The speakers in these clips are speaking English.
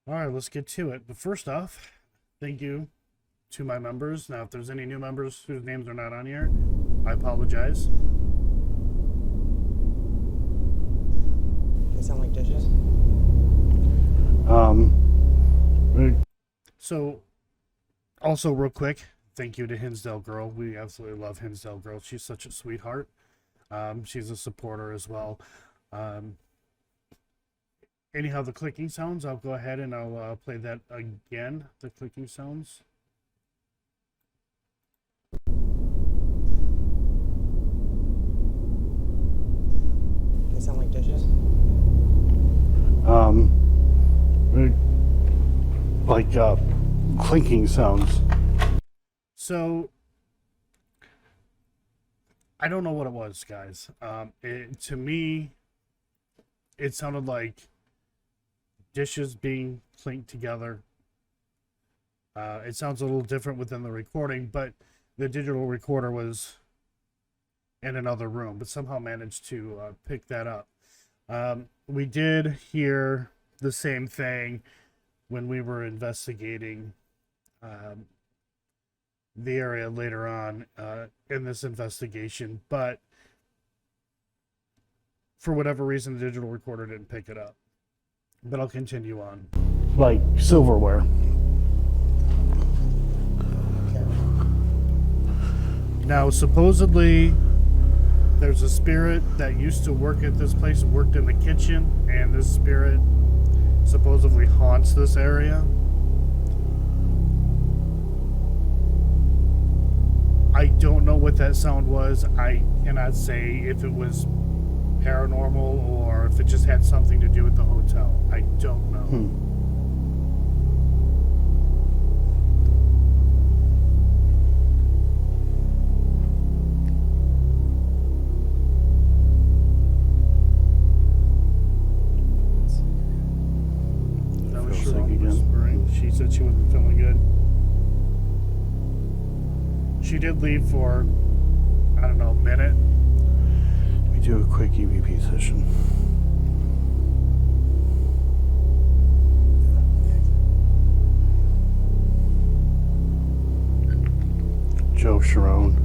All right, let's get to it. But first off, thank you to my members. Now, if there's any new members whose names are not on here, I apologize. They sound like dishes. So, also real quick, thank you to Hinsdale Girl. We absolutely love Hinsdale Girl. She's such a sweetheart. She's a supporter as well. Anyhow, the clicking sounds, I'll go ahead and I'll play that again, the clicking sounds. They sound like dishes. Like clinking sounds. So, I don't know what it was, guys. To me, it sounded like dishes being clinked together. It sounds a little different within the recording, but the digital recorder was in another room, but somehow managed to pick that up. We did hear the same thing when we were investigating the area later on in this investigation, but for whatever reason, the digital recorder didn't pick it up. But I'll continue on. Like silverware. Now, supposedly, there's a spirit that used to work at this place, worked in the kitchen, and this spirit supposedly haunts this area. I don't know what that sound was. I cannot say if it was paranormal or if it just had something to do with the hotel. I don't know. That was Sharon whispering. She said she wasn't feeling good. She did leave for, I don't know, a minute. We do a quick EVP session. Joe Sharon,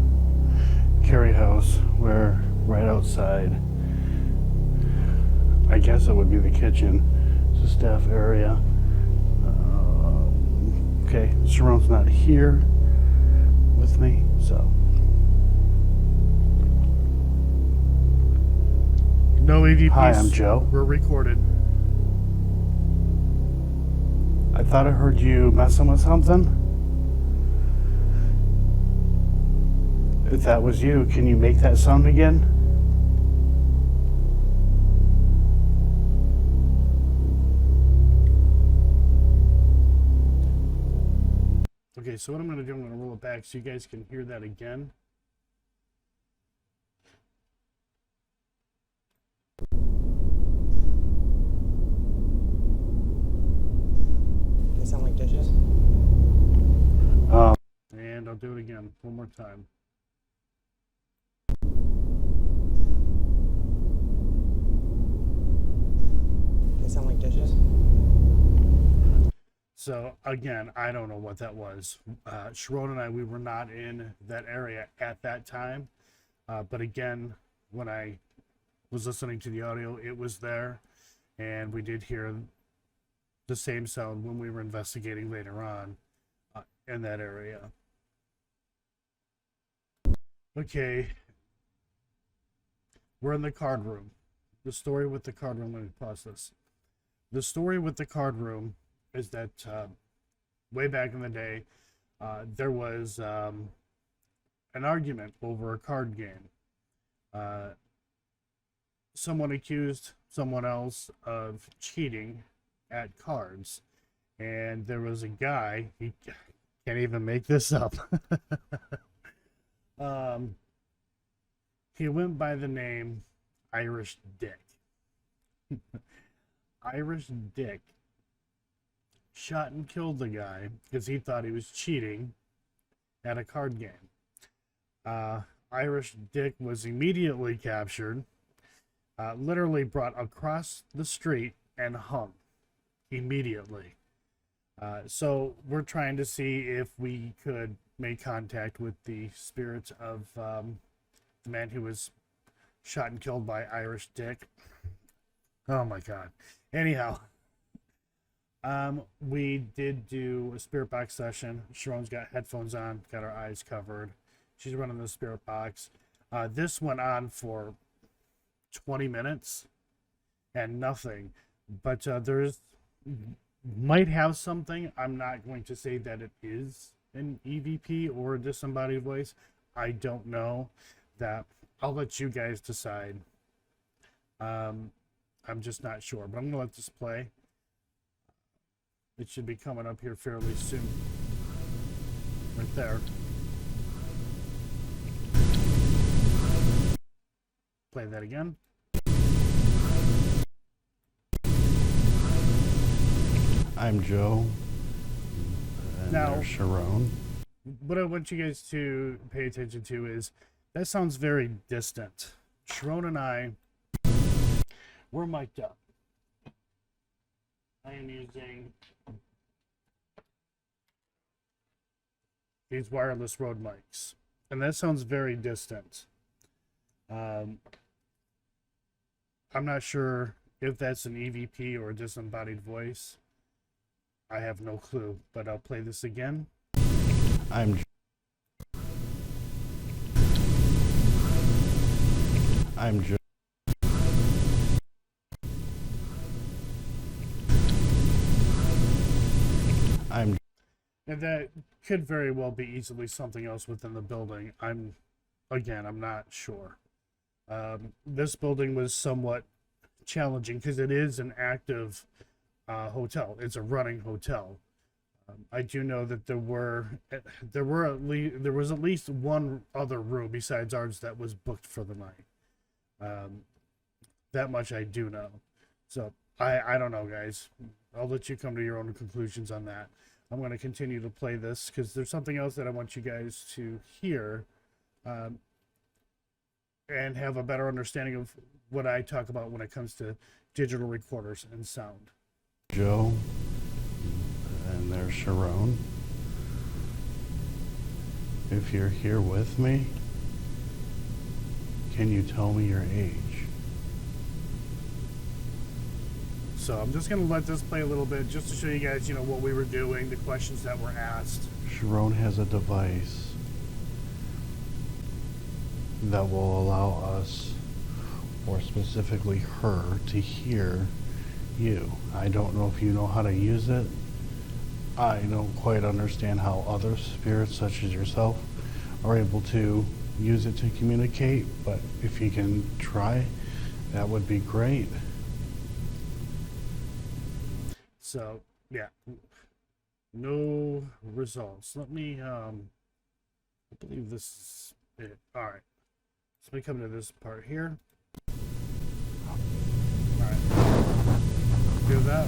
Cary House. We're right outside. I guess it would be the kitchen. It's a staff area. Okay, Sharon's not here with me, so. No EVPs. Hi, I'm Joe. We're recorded. I thought I heard you messing with something. If that was you, can you make that sound again? Okay, so what I'm going to do, I'm going to roll it back so you guys can hear that again. They sound like dishes. And I'll do it again one more time. They sound like dishes. So again, I don't know what that was. Sharon and I, we were not in that area at that time. But again, when I was listening to the audio, it was there. And we did hear the same sound when we were investigating later on in that area. Okay. We're in the card room. The story with the card room, let me pause this. The story with the card room is that way back in the day, there was an argument over a card game. Someone accused someone else of cheating at cards, and there was a guy, he can't even make this up. He went by the name Irish Dick. Irish Dick shot and killed the guy because he thought he was cheating at a card game. Irish Dick was immediately captured, literally brought across the street and hung immediately. So we're trying to see if we could make contact with the spirits of the man who was shot and killed by Irish Dick. Oh my god. Anyhow, we did do a spirit box session. Sharon's got headphones on, got her eyes covered. She's running the spirit box. This went on for 20 minutes and nothing, but there's might have something. I'm not going to say that it is an EVP or a disembodied voice. I don't know. That I'll let you guys decide. I'm just not sure, but I'm gonna let this play. It should be coming up here fairly soon. Right there. Play that again. I'm Joe. And Now- there's Sharon. What I want you guys to pay attention to is that sounds very distant. Sharon and I, we're mic'd up. I am using these wireless Rode mics, and that sounds very distant. I'm not sure if that's an EVP or a disembodied voice. I have no clue, but I'll play this again. I'm Joe. I'm And that could very well be easily something else within the building. I'm not sure. This building was somewhat challenging because it is an active hotel. It's a running hotel. I do know that there was at least one other room besides ours that was booked for the night. That much I do know. So I don't know, guys. I'll let you come to your own conclusions on that. I'm going to continue to play this because there's something else that I want you guys to hear and have a better understanding of what I talk about when it comes to digital recorders and sound. Joe. And there's Sharon. If you're here with me, can you tell me your age? So I'm just going to let this play a little bit just to show you guys, what we were doing, the questions that were asked. Sharon has a device that will allow us, or specifically her, to hear you. I don't know if you know how to use it. I don't quite understand how other spirits such as yourself are able to use it to communicate, but if you can try, that would be great. So, yeah. No results. Let me, I believe this is it. All right. So let me come to this part here. All right. Do that.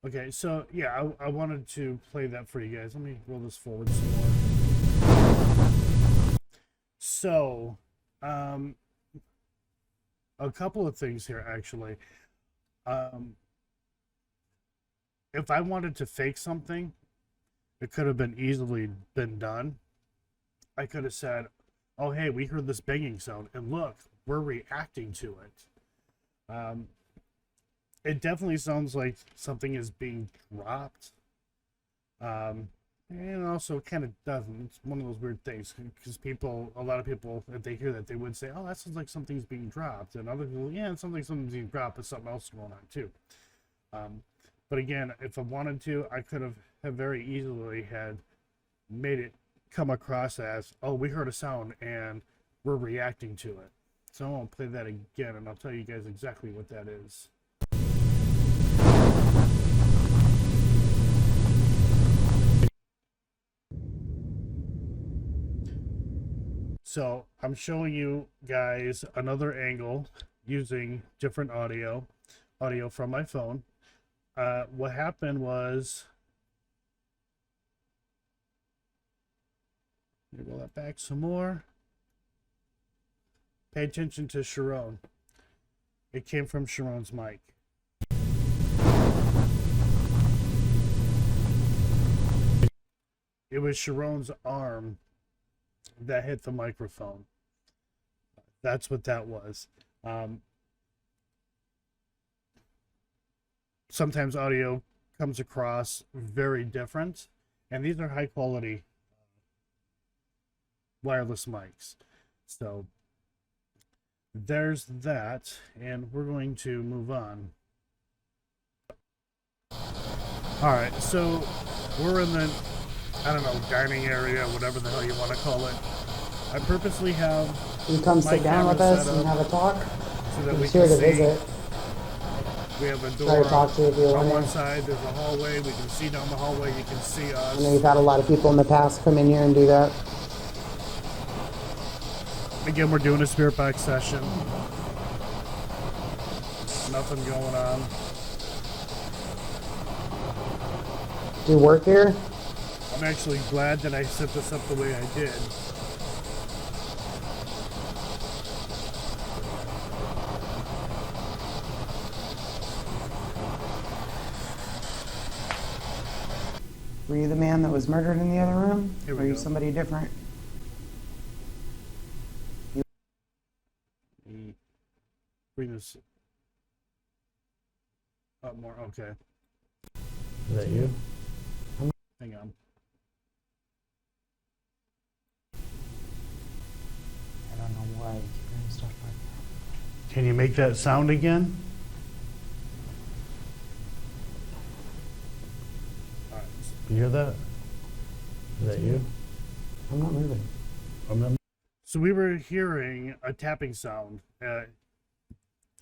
Okay, so yeah, I wanted to play that for you guys. Let me roll this forward some more. So, a couple of things here actually. If I wanted to fake something, it could have been easily been done. I could have said, "Oh, hey, we heard this banging sound, and look, we're reacting to it." It definitely sounds like something is being dropped. And also kind of doesn't. It's one of those weird things because a lot of people, if they hear that, they would say, "Oh, that sounds like something's being dropped." And other people, yeah, it sounds like something's being dropped, but something else is going on too. But again, if I wanted to, I could have very easily had made it come across as, "Oh, we heard a sound and we're reacting to it." So I'm gonna play that again, and I'll tell you guys exactly what that is. So I'm showing you guys another angle using different audio from my phone. What happened was Roll that back some more. Pay attention to Sharon. It came from Sharon's mic. It was Sharon's arm that hit the microphone. That's what that was. Sometimes audio comes across very different, and these are high quality wireless mics. So there's that, and we're going to move on. All right, so we're in the, I don't know, dining area, whatever the hell you want to call it. I purposely have You come my sit down with camera us set and up have a talk. so that we He's here can to see. visit. We have a Try door to talk to you if you on want one to. side. There's a hallway. We can see down the hallway. You can see I know us. you've had a lot of people in the past come in here and do that. Again, we're doing a spirit box session. Nothing going on. Do you work here? I'm actually glad that I set this up the way I did. Were you the man that was murdered in the other room? Here we or are you go. somebody different? Bring this up more. Okay. Is that you? Hang on. I don't know why you keep doing stuff like that. Can you make that sound again? All right. You hear that? Is that you? I'm not moving. I'm not. So we were hearing a tapping sound.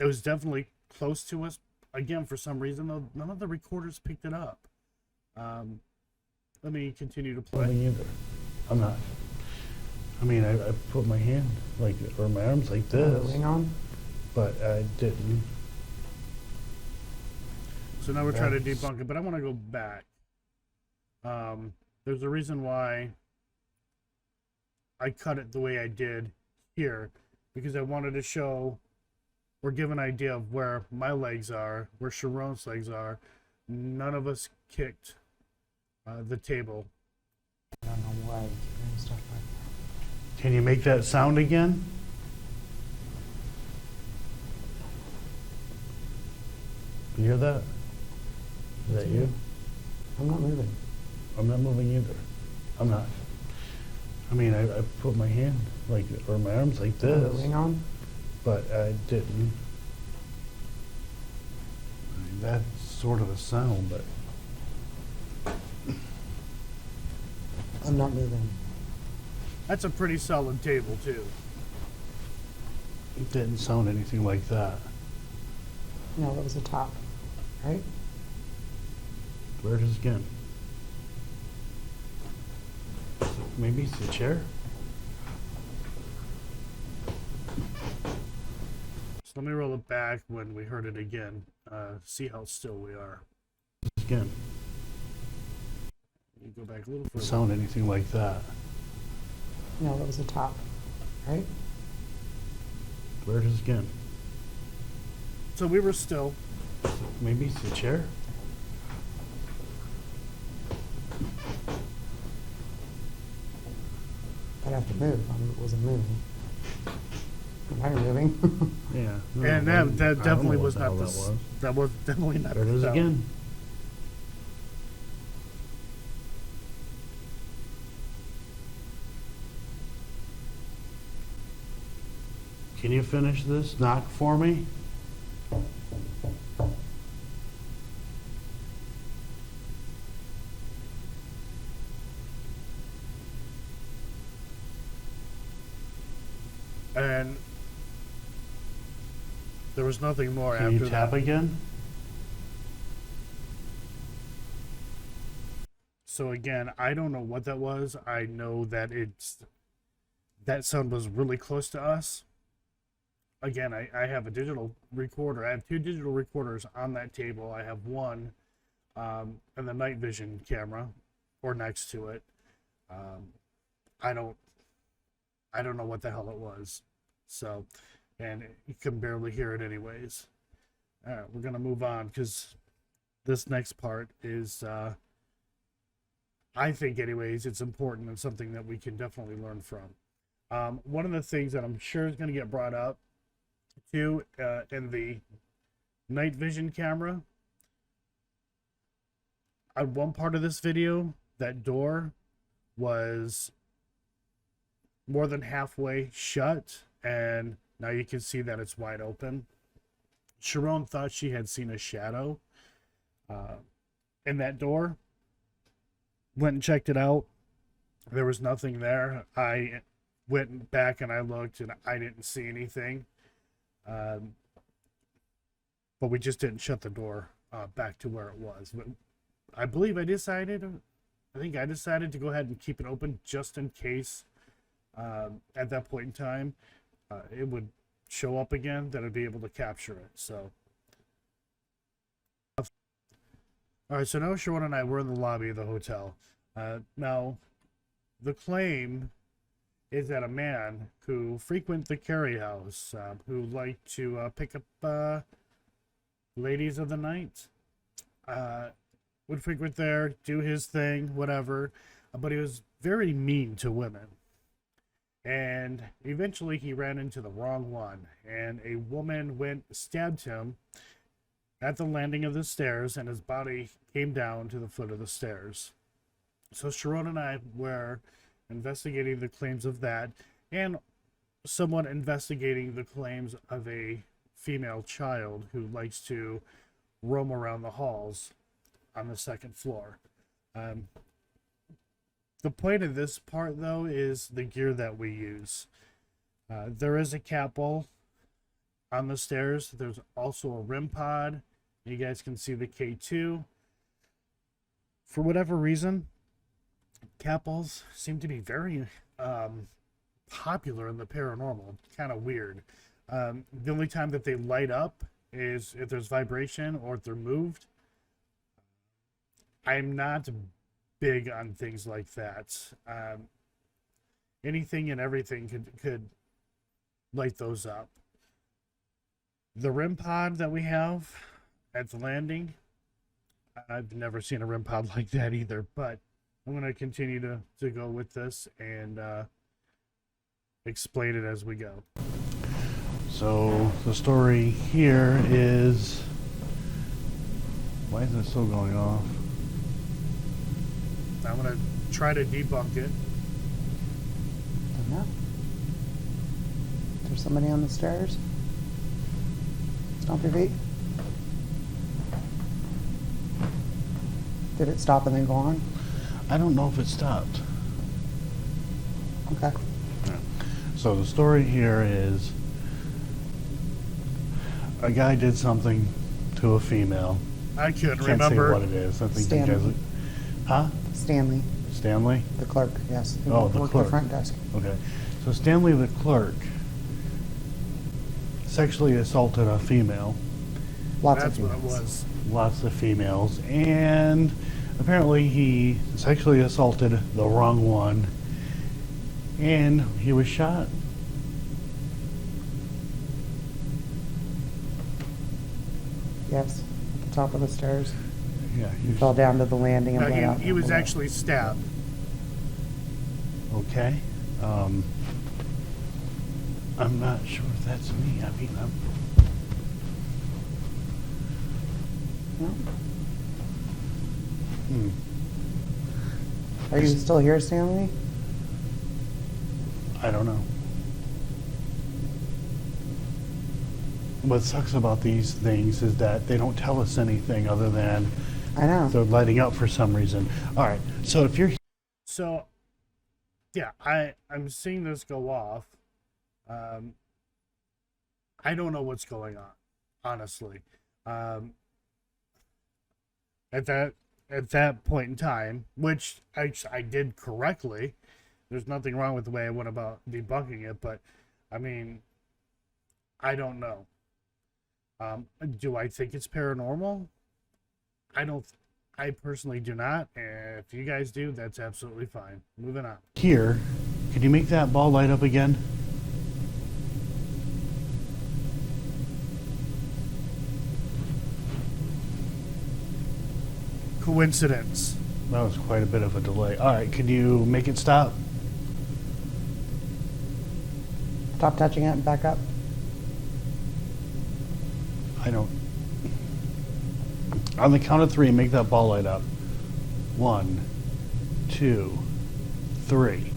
It was definitely close to us. Again, for some reason, though, none of the recorders picked it up. Let me continue to play. Me either. I'm not. I mean, I put my hand like, or my arms like this, Ring on? but I didn't. So now we're trying to debunk it, but I want to go back. There's a reason why I cut it the way I did here, because I wanted to show or give an idea of where my legs are, where Sharon's legs are. None of us kicked the table. I don't know why you keep doing stuff like that. Can you make that sound again? You hear that? Is that you? I'm not moving. I'm not moving either. I'm not. I mean, I put my hand like, or my arms like this, Ring on? but I didn't. I mean, that's sort of a sound, but I'm not moving. That's a pretty solid table, too. it didn't sound anything like that. No, that was the top. Right? Where it is again? Maybe it's the chair? So let me roll it back when we heard it again. See how still we are. Again. You go back a little further. Sound anything like that? No, that was the top. Right? Where it is again? So we were still. Maybe it's the chair? I'd have to move. I wasn't moving. Now you're moving. Yeah. And I that don't definitely know was what the not hell this. that was. That was definitely not. There it is the sound. again. Can you finish this knock for me? And there was nothing more Can after you tap that. again? So again, I don't know what that was. I know that that sound was really close to us. Again, I have a digital recorder. I have two digital recorders on that table. I have one and the night vision camera or next to it. I don't I don't know what the hell it was. So, and you can barely hear it anyways. All right, we're going to move on because this next part is, I think anyways, it's important and something that we can definitely learn from. One of the things that I'm sure is going to get brought up too in the night vision camera, on one part of this video, that door was more than halfway shut, and now you can see that it's wide open. Sharon thought she had seen a shadow in that door. Went and checked it out. There was nothing there. I went back and I looked and I didn't see anything. But we just didn't shut the door back to where it was. But I believe I think I decided to go ahead and keep it open just in case at that point in time it would show up again, that I'd be able to capture it. So, all right, so now Sharon and I were in the lobby of the hotel. Now, the claim is that a man who frequent the Cary House, who liked to pick up ladies of the night, would frequent there, do his thing, whatever, but he was very mean to women. And eventually he ran into the wrong one, and a woman stabbed him at the landing of the stairs, and his body came down to the foot of the stairs. So Sharon and I were investigating the claims of that, and someone investigating the claims of a female child who likes to roam around the halls on the second floor. The point of this part, though, is the gear that we use. There is a cat ball on the stairs. There's also a REM pod. You guys can see the K2. For whatever reason, cat balls seem to be very popular in the paranormal. Kind of weird. The only time that they light up is if there's vibration or if they're moved. I'm not big on things like that. Anything and everything could light those up. The REM pod that we have at the landing, I've never seen a REM pod like that either, but I'm going to continue to go with this and explain it as we go. So the story here is, why is it still going off? I'm going to try to debunk it. Don't know. Is there somebody on the stairs? Stomp your feet. Did it stop and then go on? I don't know if it stopped. Okay. So the story here is, a guy did something to a female. I couldn't Can't remember. say what it is. I think you Stanley. guys. Huh? Stanley, Stanley? the clerk, yes. He Oh, the worked clerk. the front desk. Okay. So Stanley the clerk sexually assaulted a female. Lots That's of what it females. was. Lots of females. And apparently he sexually assaulted the wrong one. And he was shot. Yes, at the top of the stairs. Yeah, He fell down to the landing and No, bled out. he was actually stabbed. okay. I'm not sure if that's me. I mean, No. hmm. Are you still here, Stanley? I don't know. What sucks about these things is that they don't tell us anything other than I know. they're lighting up for some reason. All right. So if you're So, yeah, I'm seeing this go off. I don't know what's going on, honestly. At that point in time, which I did correctly. There's nothing wrong with the way I went about debunking it, but I mean, I don't know. Do I think it's paranormal? I personally do not. And if you guys do, that's absolutely fine. Moving on. here, Could you make that ball light up again? Coincidence. That was quite a bit of a delay. All right, could you make it stop? Stop touching it and back up. I don't. On the count of 3, make that ball light up. 1, 2, 3.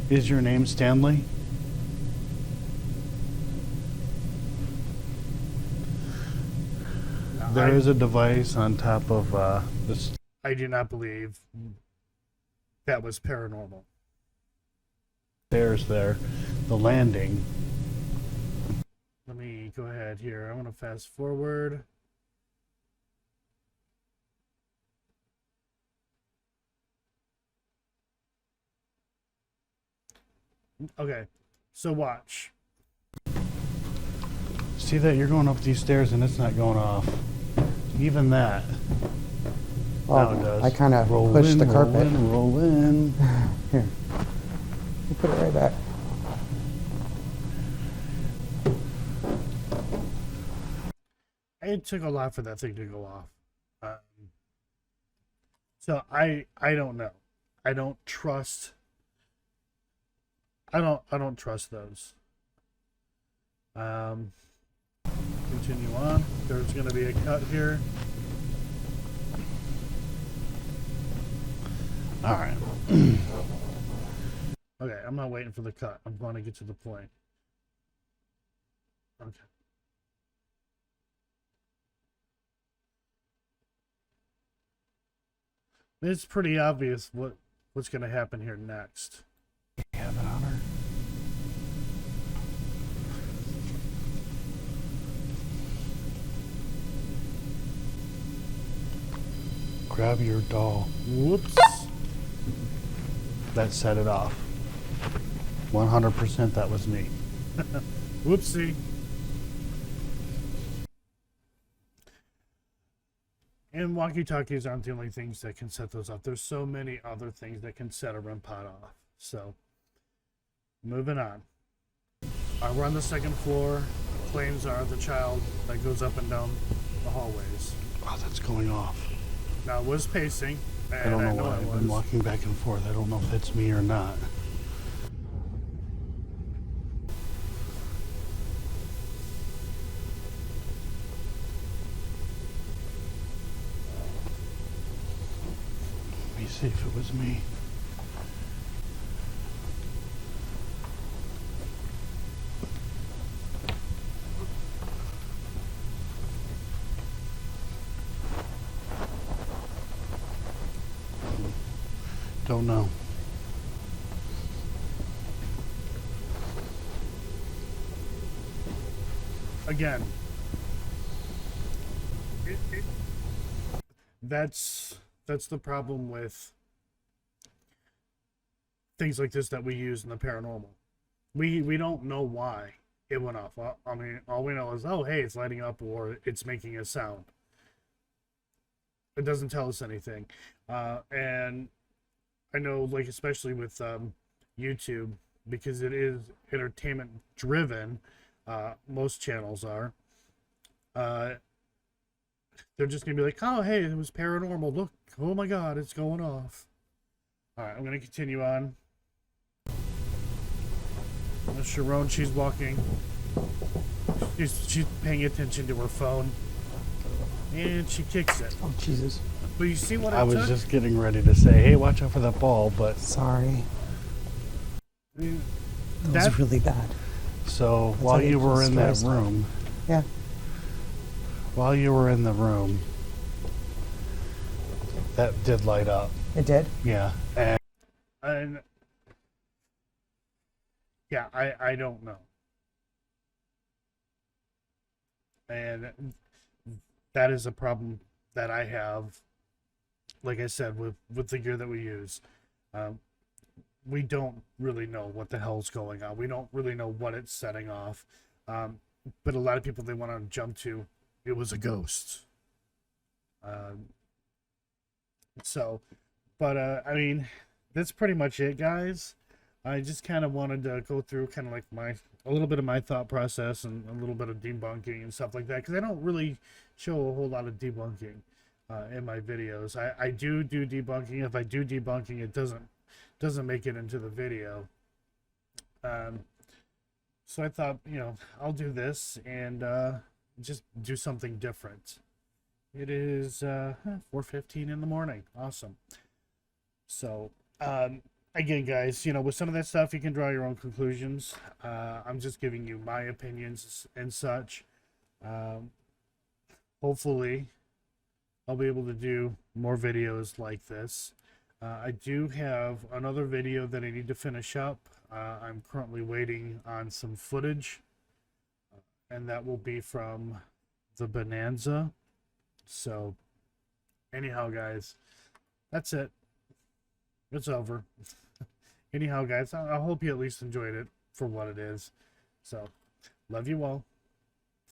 Is your name Stanley? There is a device on top of this. I do not believe that was paranormal. Stairs there, the landing. Let me go ahead here. I want to fast forward. Okay, so watch. See that you're going up these stairs and it's not going off. Even that. Now it does. I kind of Roll pushed in, the roll carpet. in, roll in. Here. You put it right back. It took a lot for that thing to go off. So I don't know. I don't trust. I don't trust those. Continue on. There's going to be a cut here. All right. Okay, I'm not waiting for the cut. I'm going to get to the point. Okay. It's pretty obvious what's going to happen here next. You have it on her. Grab your doll. Whoops. That set it off. 100% that was me. Whoopsie. And walkie-talkies aren't the only things that can set those off. There's so many other things that can set a REM pod off. So, moving on. We're on the second floor. Flames are the child that goes up and down the hallways. Oh, that's going off. Now, it was pacing. I don't know why. I've been walking back and forth. I don't know if it's me or not. Let me see if it was me. Don't know. Again, that's the problem with things like this that we use in the paranormal. We don't know why it went off. I mean, all we know is, oh, hey, it's lighting up or it's making a sound. It doesn't tell us anything. And I know, like, especially with YouTube, because it is entertainment driven, most channels are, they're just gonna be like, oh, hey, it was paranormal. Look, oh my God, it's going off. All right, I'm gonna continue on. Sharon, she's walking. She's paying attention to her phone, and she kicks it. Oh, Jesus. But you see what I was just getting ready to say, hey, watch out for that ball, but... Sorry. I mean, That was really bad. So, That's while how you they were in that destroy stuff. room... Yeah. While you were in the room, that did light up. It did? Yeah. And yeah, I don't know. And that is a problem that I have, like I said, with the gear that we use. We don't really know what the hell's going on. We don't really know what it's setting off. But a lot of people, they want to jump to, it was a ghost. So, but I mean, that's pretty much it, guys. I just kind of wanted to go through kind of like a little bit of my thought process and a little bit of debunking and stuff like that, because I don't really show a whole lot of debunking in my videos. I do debunking. If I do debunking, it doesn't make it into the video. So I thought, I'll do this and just do something different. It is 4:15 in the morning. Awesome. So, again, guys, with some of that stuff, you can draw your own conclusions. I'm just giving you my opinions and such. Hopefully, I'll be able to do more videos like this. I do have another video that I need to finish up. I'm currently waiting on some footage, and that will be from the Bonanza. So, anyhow, guys, that's it. It's over. Anyhow, guys, I hope you at least enjoyed it for what it is. So, love you all.